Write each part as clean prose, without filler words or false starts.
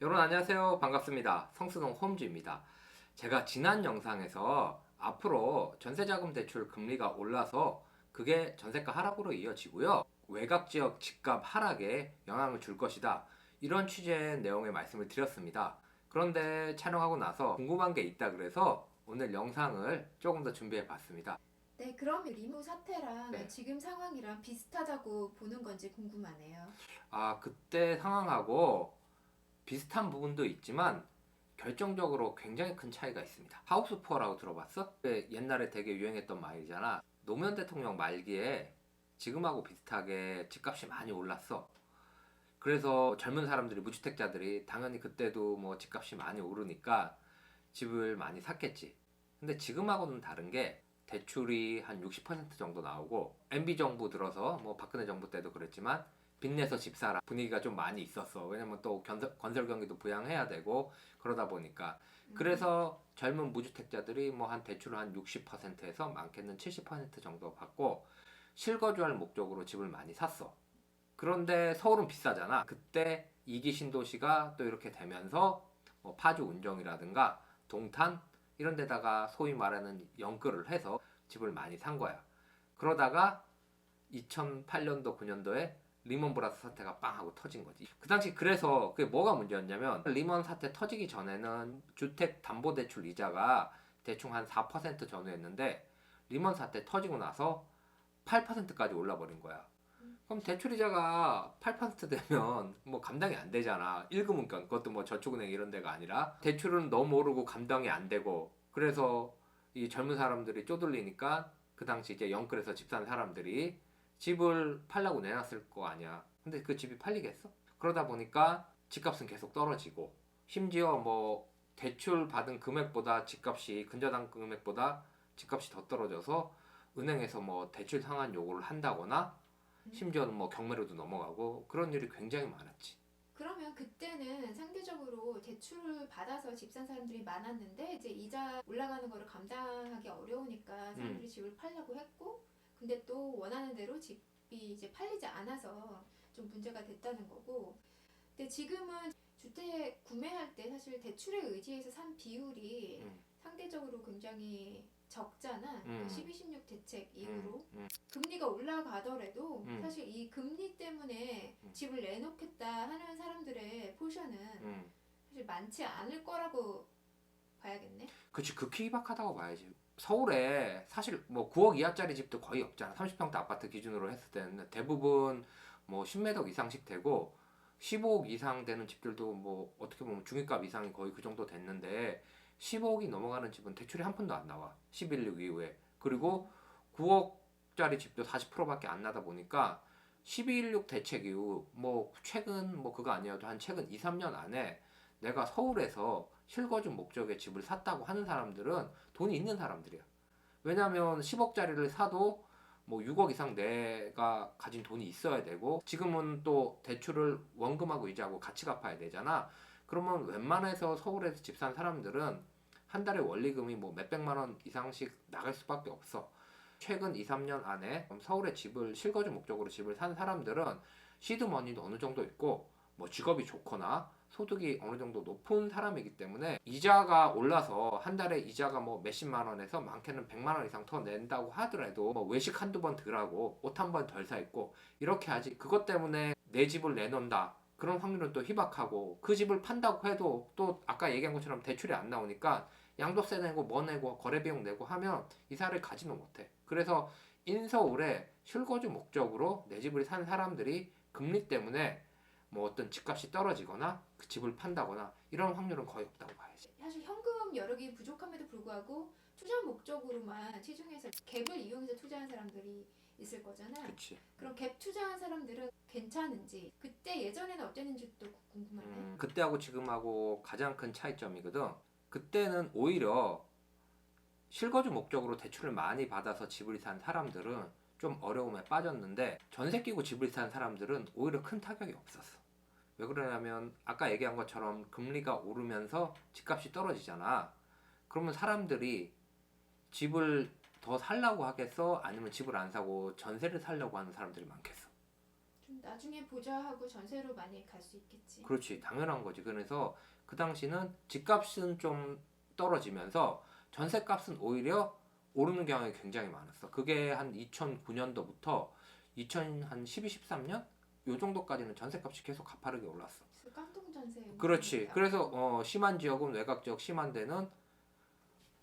여러분 안녕하세요. 반갑습니다. 성수동 홈즈입니다. 제가 지난 영상에서 앞으로 전세자금 대출 금리가 올라서 그게 전세가 하락으로 이어지고요. 외곽 지역 집값 하락에 영향을 줄 것이다. 이런 취지의 내용의 말씀을 드렸습니다. 그런데 촬영하고 나서 궁금한 게 있다 그래서 오늘 영상을 조금 더 준비해 봤습니다. 네, 그럼 리모 사태랑 네. 지금 상황이랑 비슷하다고 보는 건지 궁금하네요. 그때 상황하고 비슷한 부분도 있지만 결정적으로 굉장히 큰 차이가 있습니다. 하우스 푸어라고 들어봤어? 옛날에 되게 유행했던 말이잖아. 노무현 대통령 말기에 지금하고 비슷하게 집값이 많이 올랐어. 그래서 젊은 사람들이, 무주택자들이 당연히 그때도 뭐 집값이 많이 오르니까 집을 많이 샀겠지. 근데 지금하고는 다른 게 대출이 한 60% 정도 나오고, MB 정부 들어서 뭐 박근혜 정부 때도 그랬지만 빚내서 집 사라 분위기가 좀 많이 있었어. 왜냐면 또 건설 경기도 부양해야 되고 그러다 보니까. 그래서 젊은 무주택자들이 뭐 한 대출을 한 60%에서 많게는 70% 정도 받고 실거주할 목적으로 집을 많이 샀어. 그런데 서울은 비싸잖아. 그때 이기 신도시가 또 이렇게 되면서 뭐 파주 운정이라든가 동탄 이런 데다가 소위 말하는 연끌을 해서 집을 많이 산 거야. 그러다가 2008년도 9년도에 리먼 브라더스 사태가 빵 하고 터진 거지. 그 당시 그래서 그게 뭐가 문제였냐면 리먼 사태 터지기 전에는 주택 담보 대출 이자가 대충 한 4% 전후였는데 리먼 사태 터지고 나서 8%까지 올라 버린 거야. 그럼 대출이자가 8% 되면 뭐 감당이 안 되잖아. 1금융권, 그것도 뭐 저축은행 이런 데가 아니라 대출은 너무 오르고 감당이 안 되고 그래서 이 젊은 사람들이 쪼들리니까 그 당시 이제 영끌에서 집 산 사람들이 집을 팔라고 내놨을 거 아니야. 근데 그 집이 팔리겠어? 그러다 보니까 집값은 계속 떨어지고 심지어 뭐 대출 받은 금액보다 집값이 근저당 금액보다 집값이 더 떨어져서 은행에서 뭐 대출 상환 요구를 한다거나 심지어는 뭐 경매로도 넘어가고 그런 일이 굉장히 많았지. 그러면 그때는 상대적으로 대출을 받아서 집 산 사람들이 많았는데 이제 이자 올라가는 거를 감당하기 어려우니까 음, 사람들이 집을 팔려고 했고, 근데 또 원하는 대로 집이 이제 팔리지 않아서 좀 문제가 됐다는 거고. 근데 지금은 주택 구매할 때 사실 대출에 의지해서 산 비율이 음, 상대적으로 굉장히 적잖아. 그 음, 12, 16 대책 음, 이후로. 음, 금리가 올라가더라도 음, 사실 이 금리 때문에 음, 집을 내놓겠다 하는 사람들의 포션은 음. 사실 많지 않을 거라고 봐야겠네. 그치, 극히 희박하다고 봐야지. 서울에 사실 뭐 9억 이하짜리 집도 거의 없잖아. 30평대 아파트 기준으로 했을 때는 대부분 뭐 10매덕 이상씩 되고 15억 이상 되는 집들도 뭐 어떻게 보면 중위값 이상이 거의 그 정도 됐는데 15억이 넘어가는 집은 대출이 한 푼도 안 나와. 11억 이후에. 그리고 9억짜리 집도 40%밖에 안 나다 보니까 12.16 대책 이후 뭐 최근 뭐 그거 아니어도 한 최근 2, 3년 안에 내가 서울에서 실거주 목적의 집을 샀다고 하는 사람들은 돈이 있는 사람들이야. 왜냐면 10억짜리를 사도 뭐 6억 이상 내가 가진 돈이 있어야 되고 지금은 또 대출을 원금하고 이자하고 같이 갚아야 되잖아. 그러면 웬만해서 서울에서 집 산 사람들은 한 달에 원리금이 뭐 몇백만 원 이상씩 나갈 수밖에 없어. 최근 2, 3년 안에 서울에 집을 실거주 목적으로 집을 산 사람들은 시드머니도 어느 정도 있고 뭐 직업이 좋거나 소득이 어느 정도 높은 사람이기 때문에 이자가 올라서 한 달에 이자가 뭐 몇십만 원에서 많게는 100만 원 이상 더 낸다고 하더라도 뭐 외식 한두 번 덜 하고 옷 한 번 덜 사 입고 이렇게 하지. 그것 때문에 내 집을 내놓는다. 그런 확률은 또 희박하고 그 집을 판다고 해도 또 아까 얘기한 것처럼 대출이 안 나오니까 양도세 내고 뭐 내고 거래 비용 내고 하면 이사를 가지는 못해. 그래서 인서울에 실거주 목적으로 내 집을 산 사람들이 금리 때문에 뭐 어떤 집값이 떨어지거나 그 집을 판다거나 이런 확률은 거의 없다고 봐야지. 사실 현금 여력이 부족함에도 불구하고 투자 목적으로만 치중해서 갭을 이용해서 투자한 사람들이 있을 거잖아. 그치. 그럼 갭 투자한 사람들은 괜찮은지, 그때 예전에는 어땠는지 또 궁금하네. 그때하고 지금하고 가장 큰 차이점이거든. 그때는 오히려 실거주 목적으로 대출을 많이 받아서 집을 산 사람들은 좀 어려움에 빠졌는데 전세 끼고 집을 산 사람들은 오히려 큰 타격이 없었어. 왜 그러냐면 아까 얘기한 것처럼 금리가 오르면서 집값이 떨어지잖아. 그러면 사람들이 집을 더 살라고 하겠어? 아니면 집을 안 사고 전세를 살려고 하는 사람들이 많겠어? 나중에 보자 하고 전세로 많이 갈 수 있겠지. 그렇지, 당연한 거지. 그래서 그 당시는 집값은 좀 떨어지면서 전세값은 오히려 오르는 경향이 굉장히 많았어. 그게 한 2009년도부터 2012, 13년 요 정도까지는 전세값이 계속 가파르게 올랐어. 그래서 깡통 전세. 그렇지. 그래서 심한 지역은 외곽 지역, 심한 데는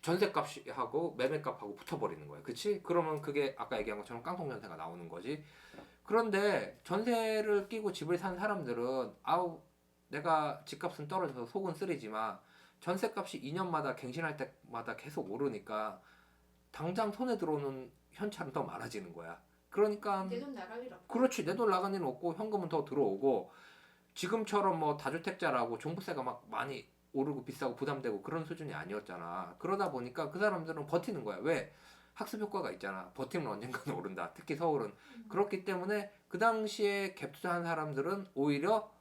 전세값하고 매매값하고 붙어버리는 거야. 그치? 그러면 그게 아까 얘기한 것처럼 깡통 전세가 나오는 거지. 그런데 전세를 끼고 집을 산 사람들은 아우 내가 집값은 떨어져서 속은 쓰리지만 전세값이 2년마다 갱신할 때마다 계속 오르니까 당장 손에 들어오는 현찰은 더 많아지는 거야. 그러니까 내 돈 나갈 일 없고. 그렇지, 내 돈 나가는 일 없고 현금은 더 들어오고 지금처럼 뭐 다주택자라고 종부세가 막 많이 오르고 비싸고 부담되고 그런 수준이 아니었잖아. 그러다 보니까 그 사람들은 버티는 거야. 왜? 학습 효과가 있잖아. 버티면 언젠가는 오른다. 특히 서울은. 그렇기 때문에 그 당시에 갭 투자한 사람들은 오히려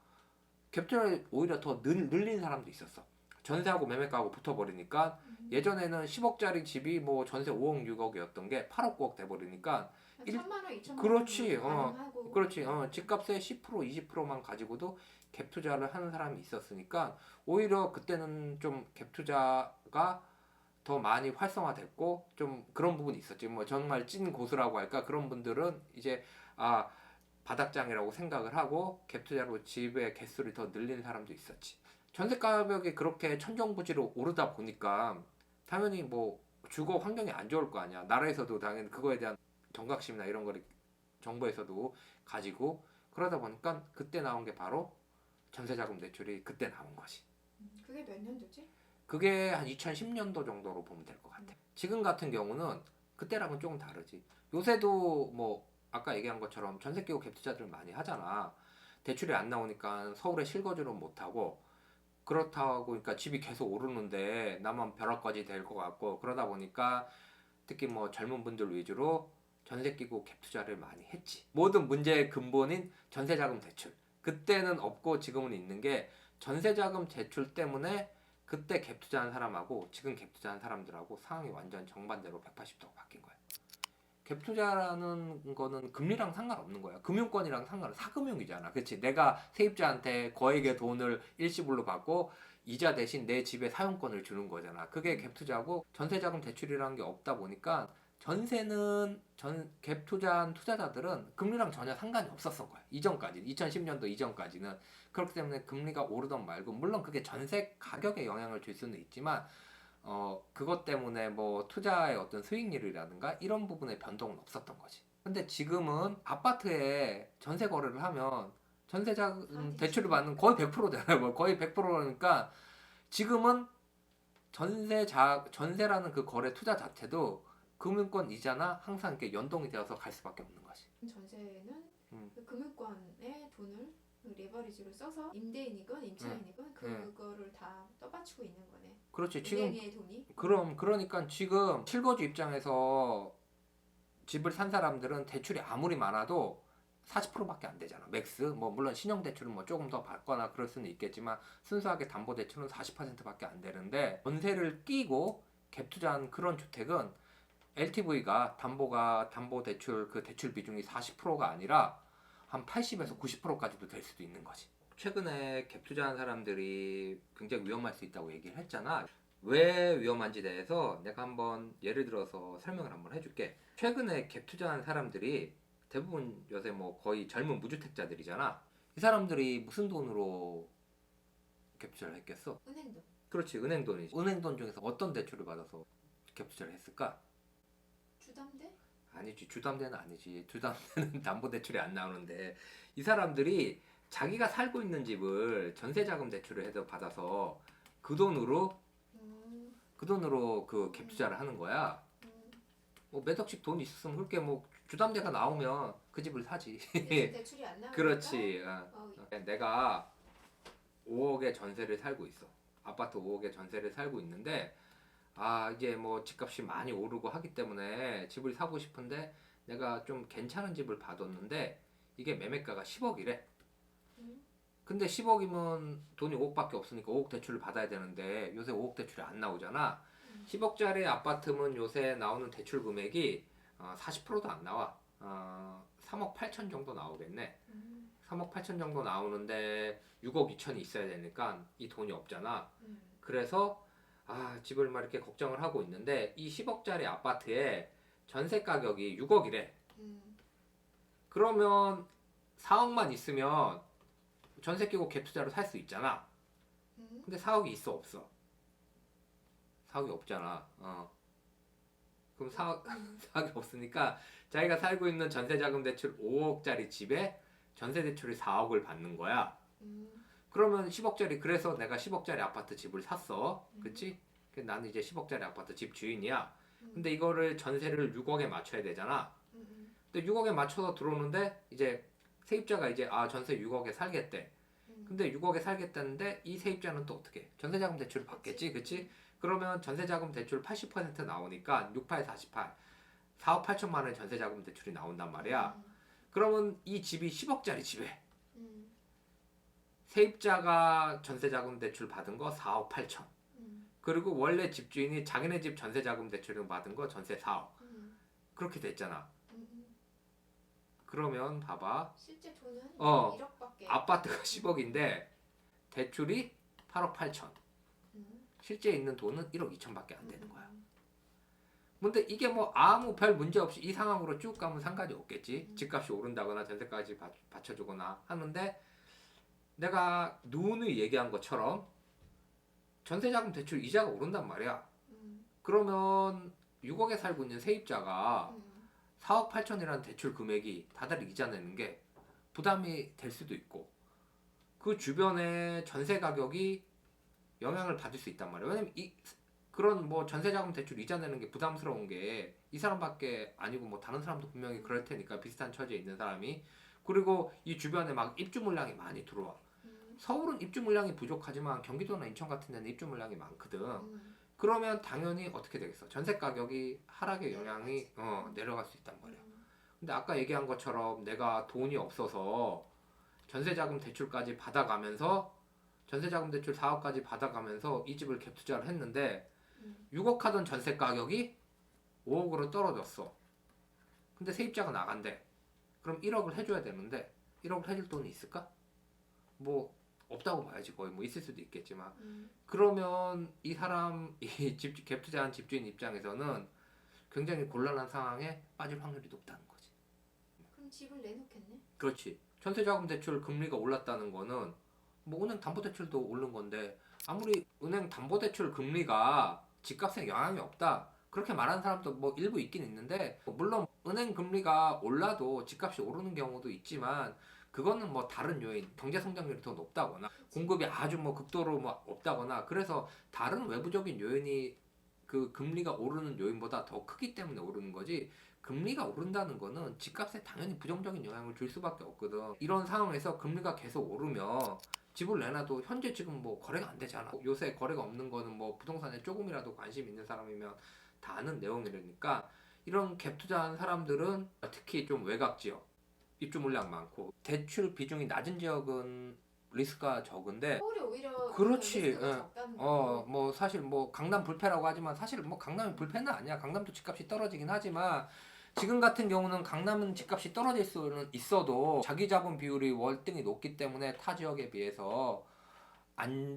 갭 투자를 오히려 더 늘린 사람도 있었어. 전세하고 매매가하고 붙어버리니까 예전에는 10억짜리 집이 뭐 전세 5억 6억이었던 게 8억 9억 돼버리니까 1,000만 원, 2,000만 원. 그렇지, 가능하고. 그렇지. 집값의 10% 20%만 가지고도 갭 투자를 하는 사람이 있었으니까 오히려 그때는 좀 갭 투자가 더 많이 활성화됐고 좀 그런 부분이 있었지. 뭐 정말 찐 고수라고 할까 그런 분들은 이제 바닥장이라고 생각을 하고 갭 투자로 집의 개수를 더 늘리는 사람도 있었지. 전세 가격이 그렇게 천정부지로 오르다 보니까 당연히 뭐 주거 환경이 안 좋을 거 아니야. 나라에서도 당연히 그거에 대한 경각심이나 이런 거를 정부에서도 가지고 그러다 보니까 그때 나온 게 바로 전세자금 대출이 그때 나온 거지. 그게 몇 년도지? 그게 한 2010년도 정도로 보면 될 것 같아. 지금 같은 경우는 그때랑은 조금 다르지. 요새도 뭐 아까 얘기한 것처럼 전세 끼고 갭 투자들 많이 하잖아. 대출이 안 나오니까 서울에 실거주는 못 하고 그렇다고 그러니까 집이 계속 오르는데 나만 벼락까지 될 것 같고 그러다 보니까 특히 뭐 젊은 분들 위주로 전세 끼고 갭 투자를 많이 했지. 모든 문제의 근본인 전세자금 대출. 그때는 없고 지금은 있는 게 전세자금 대출 때문에 그때 갭 투자한 사람하고 지금 갭 투자한 사람들하고 상황이 완전 정반대로 180도가 바뀐 거야. 갭 투자라는 거는 금리랑 상관없는 거야. 금융권이랑 사금융이잖아. 그렇지? 내가 세입자한테 거액의 돈을 일시불로 받고 이자 대신 내 집에 사용권을 주는 거잖아. 그게 갭 투자고 전세자금 대출이라는 게 없다 보니까 전세는 갭 투자한 투자자들은 금리랑 전혀 상관이 없었던 거야. 이전까지 2010년도 이전까지는 그렇기 때문에 금리가 오르던 말고 물론 그게 전세 가격에 영향을 줄 수는 있지만 그것 때문에 뭐 투자의 어떤 수익률이라든가 이런 부분에 변동은 없었던 거지. 근데 지금은 아파트에 전세 거래를 하면 전세자금 대출을 받는 거의 100%잖아요. 뭐 거의 100%니까 지금은 전세라는 그 거래 투자 자체도 금융권 이자나 항상 이렇게 연동이 되어서 갈 수밖에 없는 거지. 전세는 그 금융권의 돈을 그 레버리지로 써서 임대인이건 임차인이건 그거를 다 떠받치고 있는 거네. 그렇지. 지금 은행의 돈이. 그러니까 지금 실거주 입장에서 집을 산 사람들은 대출이 아무리 많아도 40%밖에 안 되잖아. 맥스. 뭐 물론 신용 대출은 뭐 조금 더 받거나 그럴 수는 있겠지만 순수하게 담보 대출은 40%밖에 안 되는데 전세를 끼고 갭 투자한 그런 주택은 LTV가 담보 대출 그 대출 비중이 40%가 아니라 한 80에서 90%까지도 될 수도 있는 거지. 최근에 갭 투자한 사람들이 굉장히 위험할 수 있다고 얘기를 했잖아. 왜 위험한지 대해서 내가 한번 예를 들어서 설명을 한번 해줄게. 최근에 갭 투자한 사람들이 대부분 요새 뭐 거의 젊은 무주택자들이잖아. 이 사람들이 무슨 돈으로 갭 투자를 했겠어? 은행돈. 그렇지, 은행 돈이지. 은행 돈 중에서 어떤 대출을 받아서 갭 투자를 했을까? 주담대? 아니지, 주담대는 아니지. 주담대는 담보대출이 안 나오는데 이 사람들이 자기가 살고 있는 집을 전세자금 대출을 해서 받아서 그 돈으로 그 갭 투자를 하는 거야. 뭐 몇 억씩 돈 있었으면 그렇게 뭐 주담대가 나오면 그 집을 사지. 대출이 안 나오니까. 그렇지. 내가 5억의 전세를 살고 있어. 아파트 5억의 전세를 살고 있는데 이제 뭐 집값이 많이 오르고 하기 때문에 집을 사고 싶은데 내가 좀 괜찮은 집을 봐뒀는데 이게 매매가가 10억이래. 근데 10억이면 돈이 5억밖에 없으니까 5억 대출을 받아야 되는데 요새 5억 대출이 안 나오잖아. 10억짜리 아파트면 요새 나오는 대출 금액이 40%도 안 나와. 3억 8천 정도 나오겠네. 3억 8천 정도 나오는데 6억 2천이 있어야 되니까 이 돈이 없잖아. 그래서 집을 막 이렇게 걱정을 하고 있는데 이 10억짜리 아파트에 전세 가격이 6억이래. 그러면 4억만 있으면 전세 끼고 갭 투자로 살 수 있잖아. 근데 4억이 있어 없어? 4억이 없잖아. 그럼 4억이 없으니까 자기가 살고 있는 전세자금 대출 5억짜리 집에 전세 대출이 4억을 받는 거야. 그러면 10억짜리, 그래서 내가 10억짜리 아파트 집을 샀어. 그치? 나는 이제 10억짜리 아파트 집 주인이야. 근데 이거를 전세를 6억에 맞춰야 되잖아. 근데 6억에 맞춰서 들어오는데 이제 세입자가 이제 전세 6억에 살겠대. 근데 6억에 살겠다는데 이 세입자는 또 어떻게? 전세자금 대출을 받겠지, 그치? 그러면 전세자금 대출 80% 나오니까 68, 48, 4억 8천만 원의 전세자금 대출이 나온단 말이야. 그러면 이 집이 10억짜리 집에 세입자가 전세자금 대출 받은 거 4억 8천. 그리고 원래 집주인이 자기네 집 전세자금 대출을 받은 거 전세 4억. 그렇게 됐잖아. 그러면 봐봐. 실제 돈은 어, 1억밖에. 아파트가 10억인데 대출이 8억 8천. 실제 있는 돈은 1억 2천밖에 안 되는 거야. 근데 이게 뭐 아무 별 문제 없이 이 상황으로 쭉 가면 상관이 없겠지. 집값이 오른다거나 전세까지 받쳐주거나 하는데 내가 누누이 얘기한 것처럼 전세자금 대출 이자가 오른단 말이야. 그러면 6억에 살고 있는 세입자가 4억 8천이라는 대출 금액이 다달이 이자 내는 게 부담이 될 수도 있고 그 주변에 전세 가격이 영향을 받을 수 있단 말이야. 왜냐면 그런 뭐 전세자금 대출 이자 내는 게 부담스러운 게 이 사람밖에 아니고 뭐 다른 사람도 분명히 그럴 테니까 비슷한 처지에 있는 사람이. 그리고 이 주변에 막 입주 물량이 많이 들어와. 서울은 입주 물량이 부족하지만 경기도나 인천 같은 데는 입주 물량이 많거든. 그러면 당연히 어떻게 되겠어? 전세 가격이 하락의 영향이 내려갈 수 있단 말이야. 근데 아까 얘기한 것처럼 내가 돈이 없어서 전세자금 대출까지 받아가면서 전세자금 대출 4억까지 받아가면서 이 집을 갭 투자를 했는데 6억 하던 전세 가격이 5억으로 떨어졌어. 근데 세입자가 나간대. 그럼 1억을 해줘야 되는데 1억을 해줄 돈이 있을까? 뭐 없다고 봐야지. 거의 뭐 있을 수도 있겠지만 그러면 이 사람 갭 투자한 집주인 입장에서는 굉장히 곤란한 상황에 빠질 확률이 높다는 거지. 그럼 집을 내놓겠네. 그렇지. 전세자금 대출 금리가 올랐다는 거는 뭐 은행 담보대출도 오른 건데 아무리 은행 담보대출 금리가 집값에 영향이 없다 그렇게 말하는 사람도 뭐 일부 있긴 있는데 물론 은행 금리가 올라도 집값이 오르는 경우도 있지만 그거는 뭐 다른 요인, 경제 성장률이 더 높다거나 공급이 아주 뭐 극도로 뭐 없다거나 그래서 다른 외부적인 요인이 그 금리가 오르는 요인보다 더 크기 때문에 오르는 거지. 금리가 오른다는 거는 집값에 당연히 부정적인 영향을 줄 수밖에 없거든. 이런 상황에서 금리가 계속 오르면 집을 내놔도 현재 지금 뭐 거래가 안 되잖아. 요새 거래가 없는 거는 뭐 부동산에 조금이라도 관심 있는 사람이면 다 아는 내용이니까 이런 갭 투자한 사람들은 특히 좀 외곽 지역 입주 물량 많고 대출 비중이 낮은 지역은 리스크가 적은데 서울이 오히려 그렇지. 리스크가 예. 적다는 거. 뭐 사실 뭐 강남 불패라고 하지만 사실 뭐 강남이 불패는 아니야. 강남도 집값이 떨어지긴 하지만 지금 같은 경우는 강남은 집값이 떨어질 수는 있어도 자기 자본 비율이 월등히 높기 때문에 타 지역에 비해서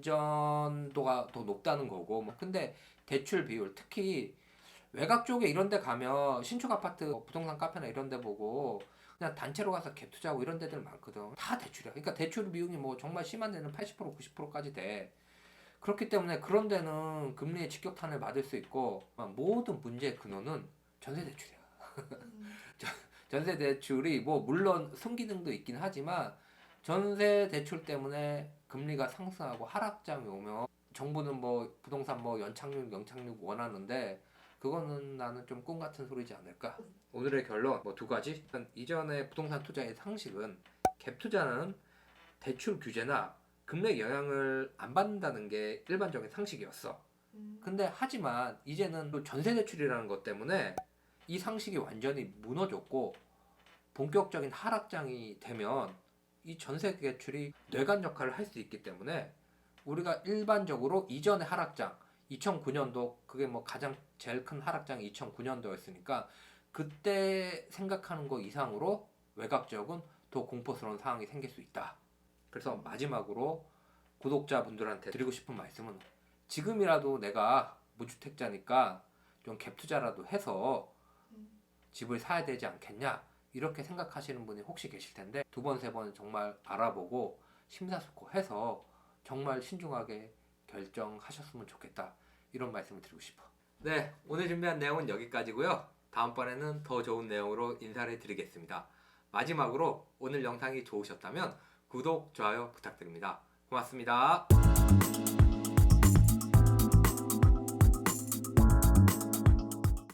안전도가 더 높다는 거고. 뭐 근데 대출 비율 특히 외곽 쪽에 이런 데 가면 신축 아파트 부동산 카페나 이런 데 보고 그냥 단체로 가서 갭 투자하고 이런 데들 많거든. 다 대출이야. 그러니까 대출 비용이 뭐 정말 심한 데는 80% 90%까지 돼. 그렇기 때문에 그런 데는 금리의 직격탄을 맞을 수 있고 모든 문제의 근원은 전세 대출이야. 전세 대출이 뭐 물론 순기능도 있긴 하지만 전세 대출 때문에 금리가 상승하고 하락장이 오면 정부는 뭐 부동산 뭐 연착륙 영착륙 원하는데 그거는 나는 좀 꿈 같은 소리지 않을까. 오늘의 결론 뭐 두 가지. 일단 이전의 부동산 투자의 상식은 갭 투자는 대출 규제나 금리 영향을 안 받는다는 게 일반적인 상식이었어. 근데 하지만 이제는 또 전세 대출이라는 것 때문에 이 상식이 완전히 무너졌고 본격적인 하락장이 되면 이 전세 대출이 뇌관 역할을 할 수 있기 때문에 우리가 일반적으로 이전의 하락장 2009년도 그게 뭐 가장 제일 큰 하락장이 2009년도였으니까 그때 생각하는 거 이상으로 외곽 지역은 더 공포스러운 상황이 생길 수 있다. 그래서 마지막으로 구독자분들한테 드리고 싶은 말씀은 지금이라도 내가 무주택자니까 좀 갭 투자라도 해서 집을 사야 되지 않겠냐 이렇게 생각하시는 분이 혹시 계실 텐데 두 번, 세 번 정말 알아보고 심사숙고해서 정말 신중하게 결정하셨으면 좋겠다 이런 말씀을 드리고 싶어. 네, 오늘 준비한 내용은 여기까지고요. 다음번에는 더 좋은 내용으로 인사를 드리겠습니다. 마지막으로 오늘 영상이 좋으셨다면 구독, 좋아요 부탁드립니다. 고맙습니다.